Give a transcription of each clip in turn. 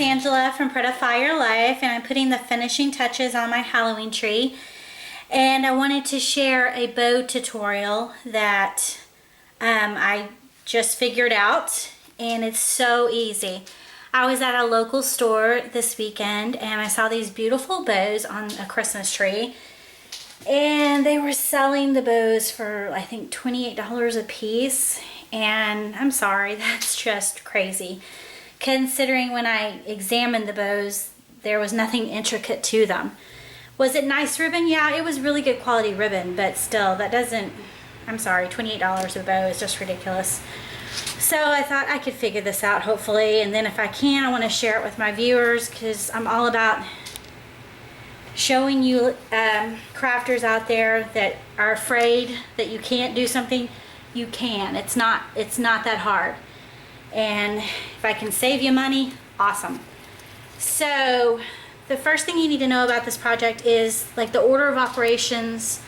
Angela from Prettify Your Life, and I'm putting the finishing touches on my Halloween tree. And I wanted to share a bow tutorial that I just figured out, and it's so easy. I was at a local store this weekend and I saw these beautiful bows on a Christmas tree, and they were selling the bows for I think $28 a piece, and I'm sorry, that's just crazy considering when I examined the bows there was nothing intricate to them. Was it nice ribbon? Yeah, it was really good quality ribbon, but still, that doesn't, I'm sorry, $28 a bow is just ridiculous. So I thought I could figure this out hopefully, and then if I can, I want to share it with my viewers because I'm all about showing you crafters out there that are afraid that you can't do something. You can. It's not that hard. And if I can save you money, awesome. So the first thing you need to know about this project is like the order of operations,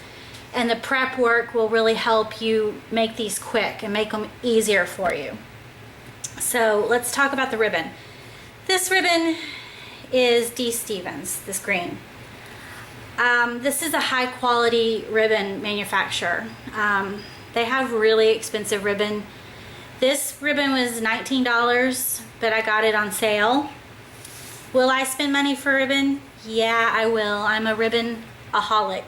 and the prep work will really help you make these quick and make them easier for you. So let's talk about the ribbon. This ribbon is D. Stevens, this green. This is a high quality ribbon manufacturer. They have really expensive ribbon. This ribbon was $19, but I got it on sale. Will I spend money for ribbon? Yeah, I will. I'm a ribbon-aholic.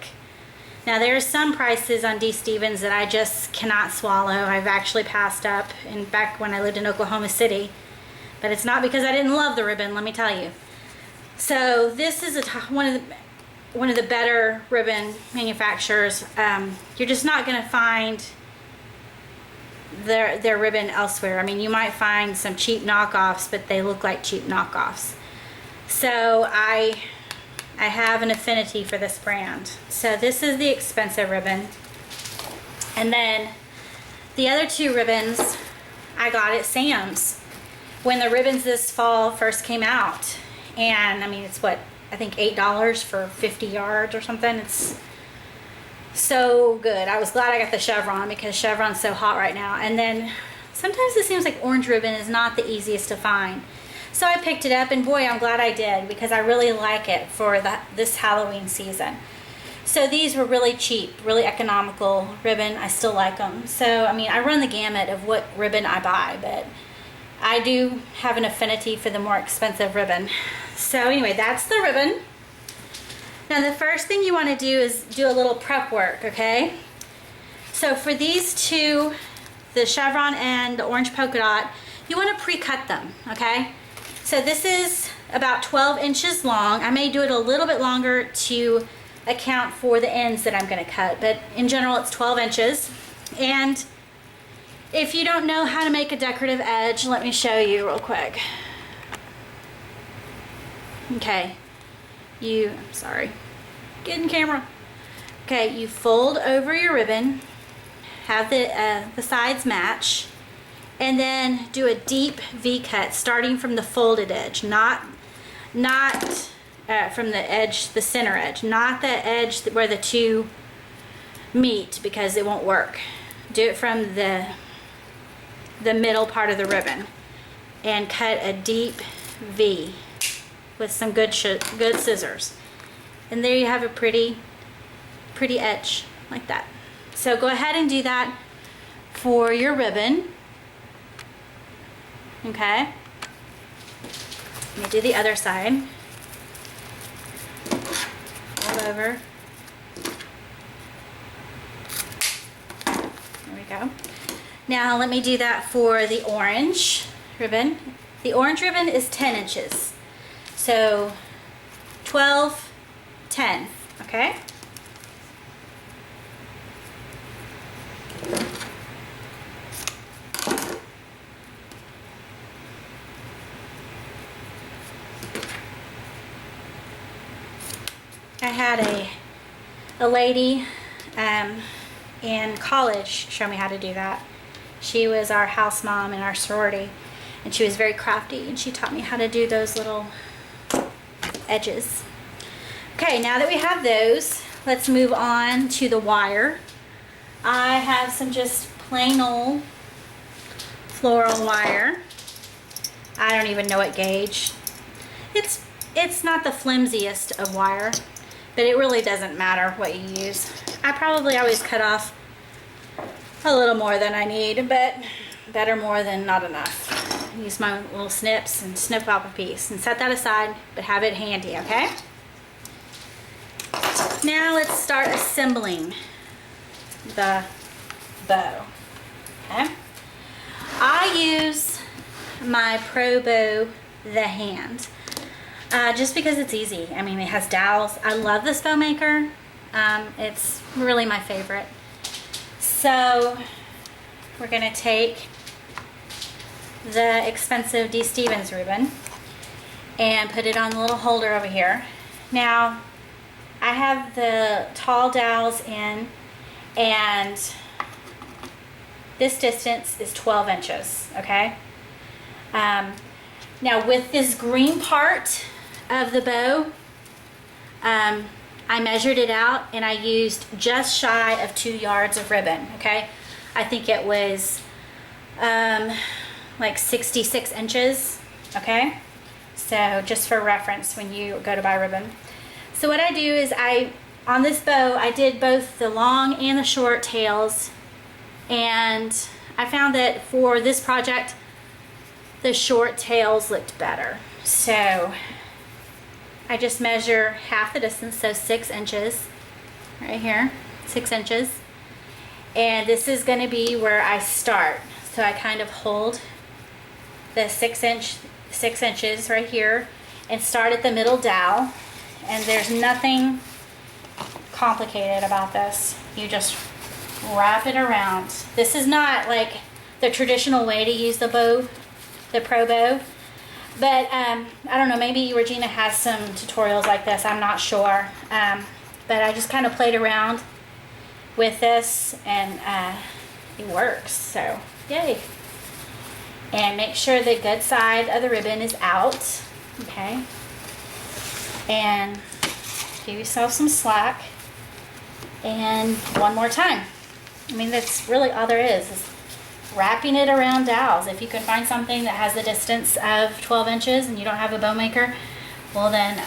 Now there are some prices on D. Stevens that I just cannot swallow. I've actually passed up back when I lived in Oklahoma City. But it's not because I didn't love the ribbon, let me tell you. So this is one of the better ribbon manufacturers. You're just not going to find their ribbon elsewhere. I mean, you might find some cheap knockoffs, but they look like cheap knockoffs. So I have an affinity for this brand. So this is the expensive ribbon. And then the other two ribbons I got at Sam's when the ribbons this fall first came out. And I mean, it's what, I think $8 for 50 yards or something. It's so good. I was glad I got the chevron because chevron's so hot right now. And then sometimes it seems like orange ribbon is not the easiest to find. So I picked it up, and boy, I'm glad I did because I really like it for this Halloween season. So these were really cheap, really economical ribbon. I still like them. So, I mean, I run the gamut of what ribbon I buy, but I do have an affinity for the more expensive ribbon. So anyway, that's the ribbon. Now the first thing you want to do is do a little prep work, okay? So for these two, the chevron and the orange polka dot, you want to pre-cut them, okay? So this is about 12 inches long. I may do it a little bit longer to account for the ends that I'm going to cut, but in general it's 12 inches. And if you don't know how to make a decorative edge, let me show you real quick. Okay, I'm sorry, get in camera. Okay, you fold over your ribbon, have the sides match, and then do a deep V-cut starting from the folded edge, not from the edge, the center edge, not the edge where the two meet because it won't work. Do it from the middle part of the ribbon and cut a deep V with some good scissors. And there you have a pretty edge like that. So go ahead and do that for your ribbon. Okay. Let me do the other side. Fold over. There we go. Now let me do that for the orange ribbon. The orange ribbon is 10 inches. So 12, 10, okay? I had a lady in college show me how to do that. She was our house mom in our sorority, and she was very crafty, and she taught me how to do those little edges. Okay, now that we have those, let's move on to the wire. I have some just plain old floral wire. I don't even know what gauge. It's not the flimsiest of wire, but it really doesn't matter what you use. I probably always cut off a little more than I need, but better more than not enough. Use my little snips and snip off a piece and set that aside, but have it handy, okay? Now let's start assembling the bow, okay? I use my Pro Bow the hand just because it's easy. I mean, it has dowels. I love this bow maker. It's really my favorite. So we're gonna take the expensive D. Stevens ribbon and put it on the little holder over here. Now I have the tall dowels in, and this distance is 12 inches, okay? Now with this green part of the bow, I measured it out and I used just shy of 2 yards of ribbon, okay? I think it was like 66 inches, okay? So just for reference when you go to buy ribbon. So what I do is on this bow, I did both the long and the short tails, and I found that for this project, the short tails looked better. So I just measure half the distance, so 6 inches, right here, 6 inches. And this is gonna be where I start. So I kind of hold the 6 inches right here and start at the middle dowel. And there's nothing complicated about this. You just wrap it around. This is not like the traditional way to use the bow, the Pro Bow, but I don't know, maybe Regina has some tutorials like this, I'm not sure. But I just kind of played around with this, and it works, so yay. And make sure the good side of the ribbon is out, okay? And give yourself some slack. And one more time. I mean, that's really all there is wrapping it around dowels. If you can find something that has the distance of 12 inches and you don't have a bow maker, well then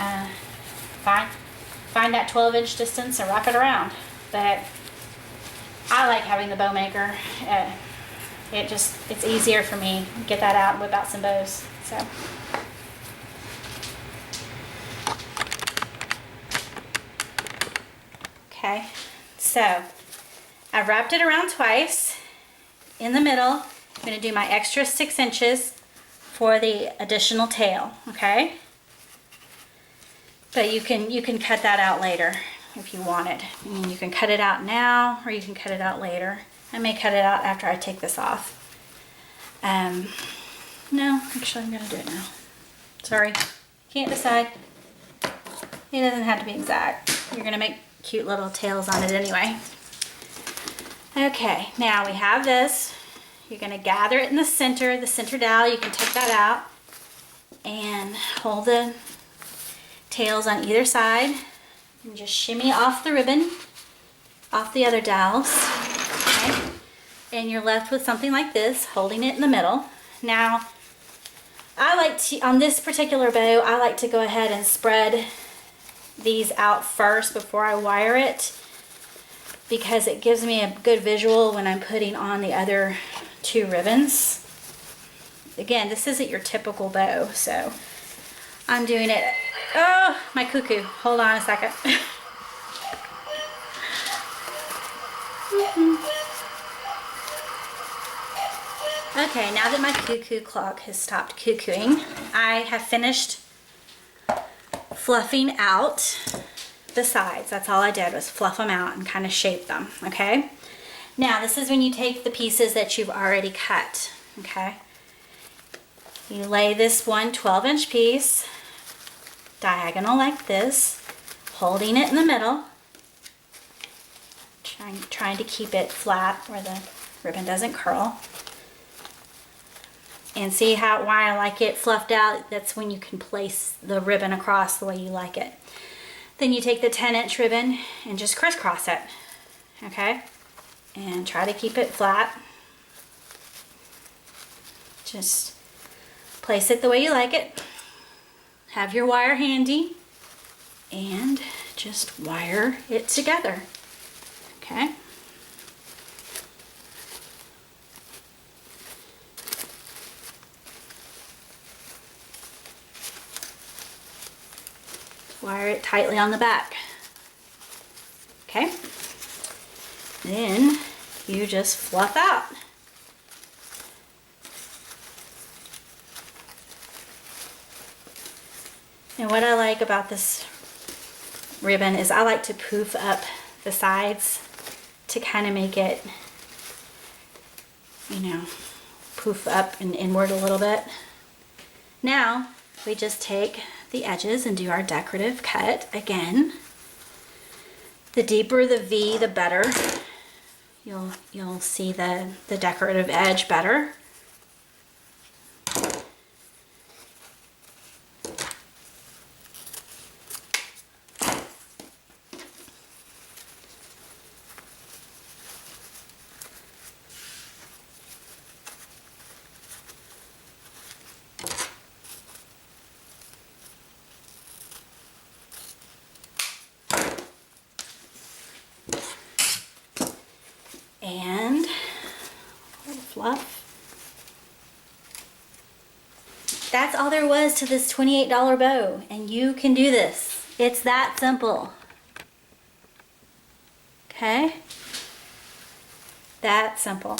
find that 12-inch distance and wrap it around. But I like having the bow maker. It's easier for me to get that out and whip out some bows. So. Okay, so I've wrapped it around twice. In the middle, I'm going to do my extra 6 inches for the additional tail, okay? But you can cut that out later if you want it. I mean, you can cut it out now, or you can cut it out later. I may cut it out after I take this off. No, actually I'm going to do it now. Sorry, can't decide. It doesn't have to be exact. You're going to make cute little tails on it anyway. Okay, now we have this. You're going to gather it in the center dowel. You can take that out and hold the tails on either side and just shimmy off the ribbon off the other dowels. Okay? And you're left with something like this, holding it in the middle. Now, I like to, on this particular bow, I like to go ahead and spread these out first before I wire it, because it gives me a good visual when I'm putting on the other 2 ribbons. Again, this isn't your typical bow, so I'm doing it. Oh, my cuckoo. Hold on a second. Okay, now that my cuckoo clock has stopped cuckooing, I have finished fluffing out the sides. That's all I did, was fluff them out and kind of shape them, okay? Now, this is when you take the pieces that you've already cut, okay? You lay this one 12-inch piece diagonal like this, holding it in the middle, trying to keep it flat where the ribbon doesn't curl. And see why I like it fluffed out? That's when you can place the ribbon across the way you like it. Then you take the 10-inch ribbon and just crisscross it, okay? And try to keep it flat. Just place it the way you like it. have your wire handy and just wire it together. Okay. Wire it tightly on the back. Okay. Then you just fluff out. And what I like about this ribbon is I like to poof up the sides to kind of make it, you know, poof up and inward a little bit. Now we just take the edges and do our decorative cut again. The deeper the V, the better. You'll see the decorative edge better. And a little fluff. That's all there was to this $28 bow, and you can do this. It's that simple. Okay? That simple.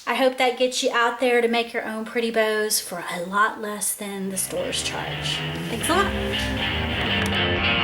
I hope that gets you out there to make your own pretty bows for a lot less than the stores charge. Thanks a lot.